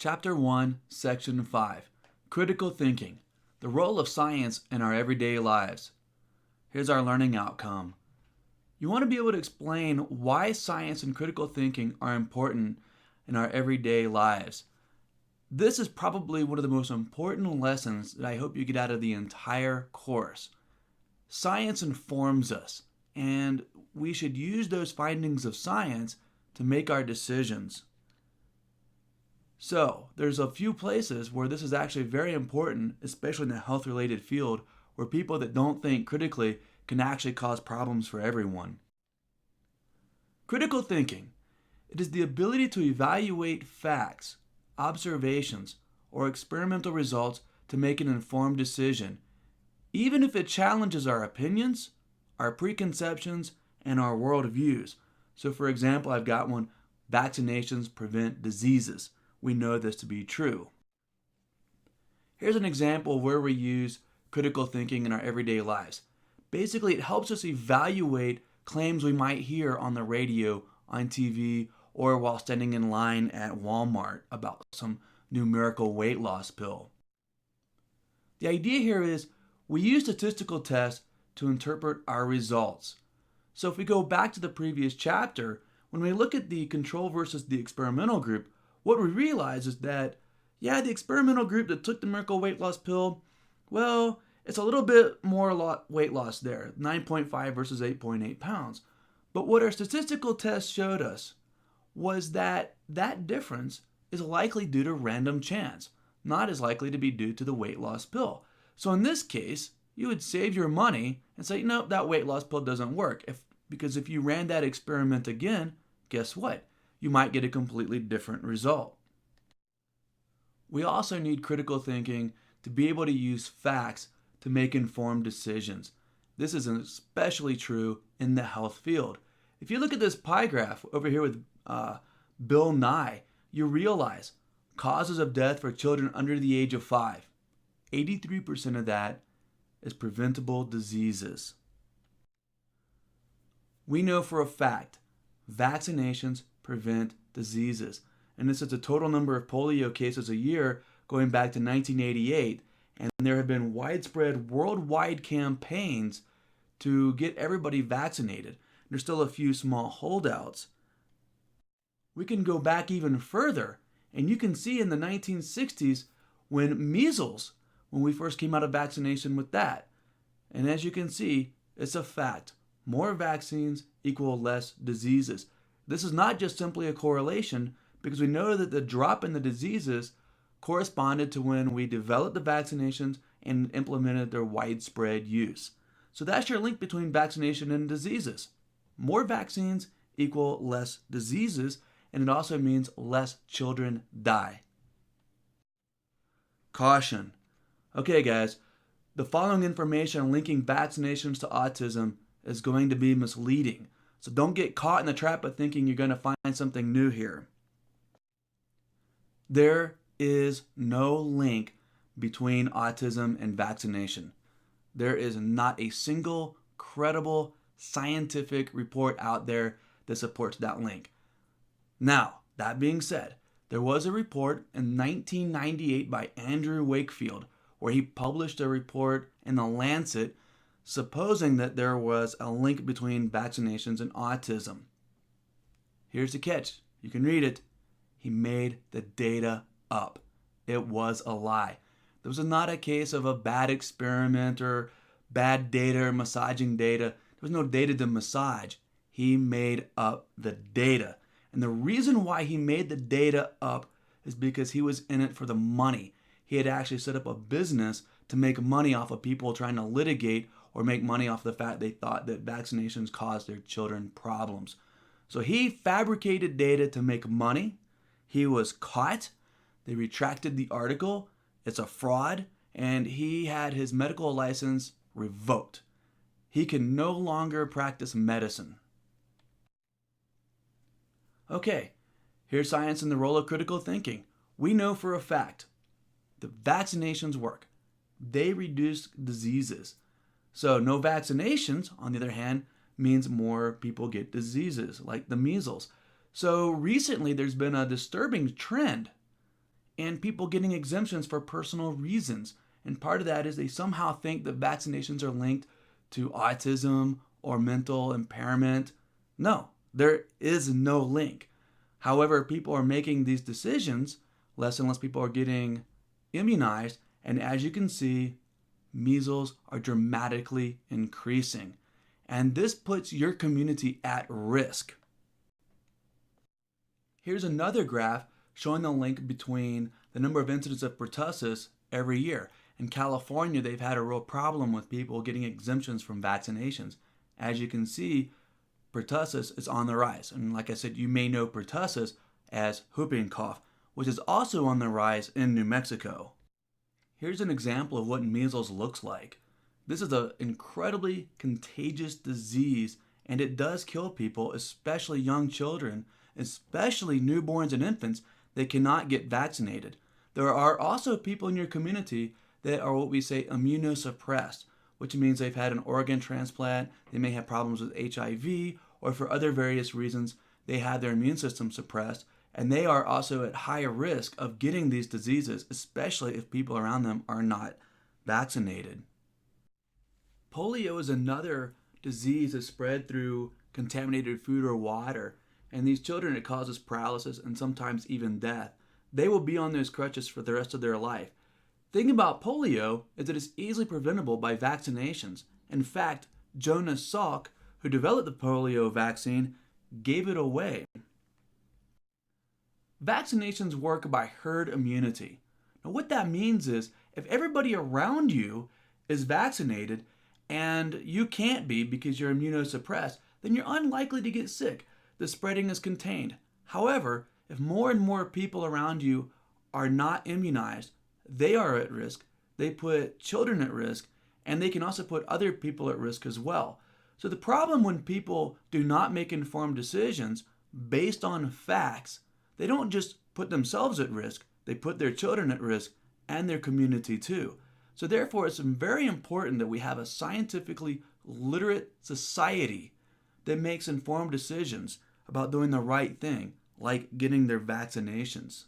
Chapter 1, Section 5, Critical Thinking, the Role of Science in Our Everyday Lives. Here's our learning outcome. You want to be able to explain why science and critical thinking are important in our everyday lives. This is probably one of the most important lessons that I hope you get out of the entire course. Science informs us, and we should use those findings of science to make our decisions. So, there's a few places where this is actually very important, especially in the health-related field, where people that don't think critically can actually cause problems for everyone. Critical thinking. It is the ability to evaluate facts, observations, or experimental results to make an informed decision, even if it challenges our opinions, our preconceptions, and our worldviews. So, for example, I've got one, vaccinations prevent diseases. We know this to be true. Here's an example where we use critical thinking in our everyday lives. Basically, it helps us evaluate claims we might hear on the radio, on TV, or while standing in line at Walmart about some new miracle weight loss pill. The idea here is we use statistical tests to interpret our results. So if we go back to the previous chapter, when we look at the control versus the experimental group, what we realize is that, the experimental group that took the miracle weight loss pill, well, it's a little bit more weight loss there, 9.5 versus 8.8 pounds. But what our statistical tests showed us was that that difference is likely due to random chance, not as likely to be due to the weight loss pill. So in this case, you would save your money and say, nope, that weight loss pill doesn't work. Because if you ran that experiment again, guess what? You might get a completely different result. We also need critical thinking to be able to use facts to make informed decisions. This is especially true in the health field. If you look at this pie graph over here with Bill Nye, you realize causes of death for children under the age of 5. 83% of that is preventable diseases. We know for a fact vaccinations prevent diseases. And this is the total number of polio cases a year going back to 1988. And there have been widespread worldwide campaigns to get everybody vaccinated. There's still a few small holdouts. We can go back even further, and you can see in the 1960s when measles, when we first came out of vaccination with that. And as you can see, it's a fact. More vaccines equal less diseases. This is not just simply a correlation, because we know that the drop in the diseases corresponded to when we developed the vaccinations and implemented their widespread use. So that's your link between vaccination and diseases. More vaccines equal less diseases, and it also means less children die. Caution. Okay, guys, the following information linking vaccinations to autism is going to be misleading. So don't get caught in the trap of thinking you're going to find something new here. There is no link between autism and vaccination. There is not a single credible scientific report out there that supports that link. Now, that being said, there was a report in 1998 by Andrew Wakefield where he published a report in The Lancet supposing that there was a link between vaccinations and autism. Here's the catch. You can read it. He made the data up. It was a lie. This was not a case of a bad experiment or bad data or massaging data. There was no data to massage. He made up the data. And the reason why he made the data up is because he was in it for the money. He had actually set up a business to make money off of people trying to litigate or make money off the fact they thought that vaccinations caused their children problems. So he fabricated data to make money. He was caught. They retracted the article. It's a fraud. And he had his medical license revoked. He can no longer practice medicine. Okay, here's science and the role of critical thinking. We know for a fact that vaccinations work. They reduce diseases. So no vaccinations, on the other hand, means more people get diseases like the measles. So recently there's been a disturbing trend and people getting exemptions for personal reasons. And part of that is they somehow think that vaccinations are linked to autism or mental impairment. No, there is no link. However, people are making these decisions, less and less people are getting immunized, and as you can see, measles are dramatically increasing. And this puts your community at risk. Here's another graph showing the link between the number of incidents of pertussis every year. In California, they've had a real problem with people getting exemptions from vaccinations. As you can see, pertussis is on the rise. And like I said, you may know pertussis as whooping cough, which is also on the rise in New Mexico. Here's an example of what measles looks like. This is an incredibly contagious disease, and it does kill people, especially young children, especially newborns and infants that cannot get vaccinated. There are also people in your community that are what we say immunosuppressed, which means they've had an organ transplant, they may have problems with HIV, or for other various reasons, they have their immune system suppressed, and they are also at higher risk of getting these diseases, especially if people around them are not vaccinated. Polio is another disease that's spread through contaminated food or water, and these children, it causes paralysis and sometimes even death. They will be on those crutches for the rest of their life. The thing about polio is that it's easily preventable by vaccinations. In fact, Jonas Salk, who developed the polio vaccine, gave it away. Vaccinations work by herd immunity. Now, what that means is if everybody around you is vaccinated and you can't be because you're immunosuppressed, then you're unlikely to get sick. The spreading is contained. However, if more and more people around you are not immunized, they are at risk, they put children at risk, and they can also put other people at risk as well. So the problem when people do not make informed decisions based on facts, they don't just put themselves at risk, they put their children at risk and their community too. So therefore, it's very important that we have a scientifically literate society that makes informed decisions about doing the right thing, like getting their vaccinations.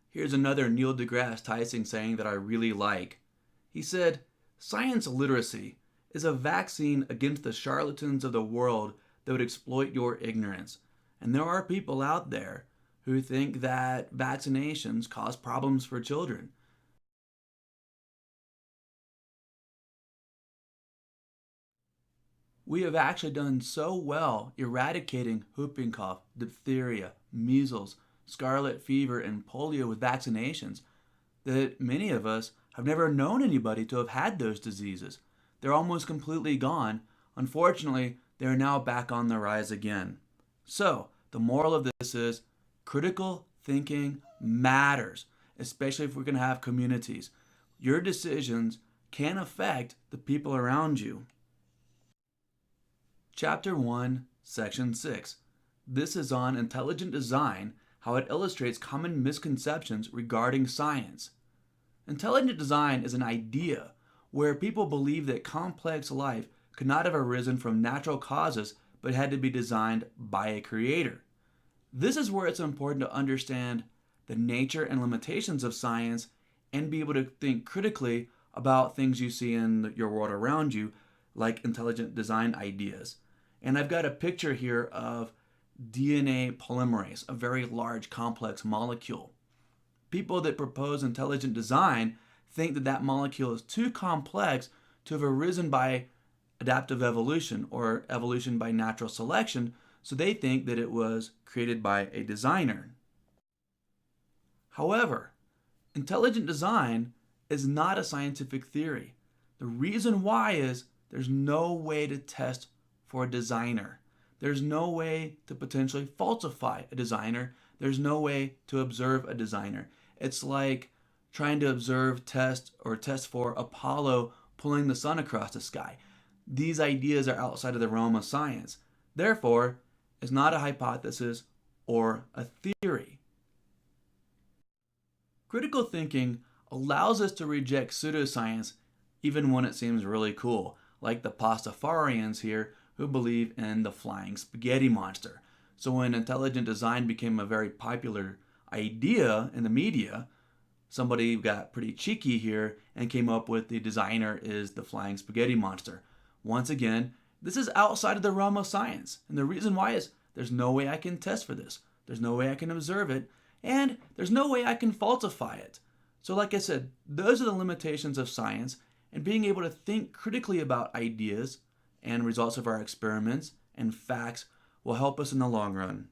Here's another Neil deGrasse Tyson saying that I really like. He said, "Science literacy is a vaccine against the charlatans of the world that would exploit your ignorance." And there are people out there who think that vaccinations cause problems for children. We have actually done so well eradicating whooping cough, diphtheria, measles, scarlet fever, and polio with vaccinations that many of us have never known anybody to have had those diseases. They're almost completely gone. Unfortunately, they are now back on the rise again. So, the moral of this is critical thinking matters, especially if we're going to have communities. Your decisions can affect the people around you. Chapter 1, Section 6. This is on intelligent design, how it illustrates common misconceptions regarding science. Intelligent design is an idea where people believe that complex life could not have arisen from natural causes but had to be designed by a creator. This is where it's important to understand the nature and limitations of science and be able to think critically about things you see in your world around you, like intelligent design ideas. And I've got a picture here of DNA polymerase, a very large complex molecule. People that propose intelligent design think that that molecule is too complex to have arisen by adaptive evolution or evolution by natural selection, so they think that it was created by a designer. However, intelligent design is not a scientific theory. The reason why is there's no way to test for a designer. There's no way to potentially falsify a designer. There's no way to observe a designer. It's like trying to observe, test for Apollo pulling the sun across the sky. These ideas are outside of the realm of science. Therefore, it's not a hypothesis or a theory. Critical thinking allows us to reject pseudoscience even when it seems really cool, like the Pastafarians here who believe in the flying spaghetti monster. So when intelligent design became a very popular idea in the media, somebody got pretty cheeky here and came up with the designer is the flying spaghetti monster. Once again, this is outside of the realm of science. And the reason why is there's no way I can test for this. There's no way I can observe it. And there's no way I can falsify it. So like I said, those are the limitations of science, and being able to think critically about ideas and results of our experiments and facts will help us in the long run.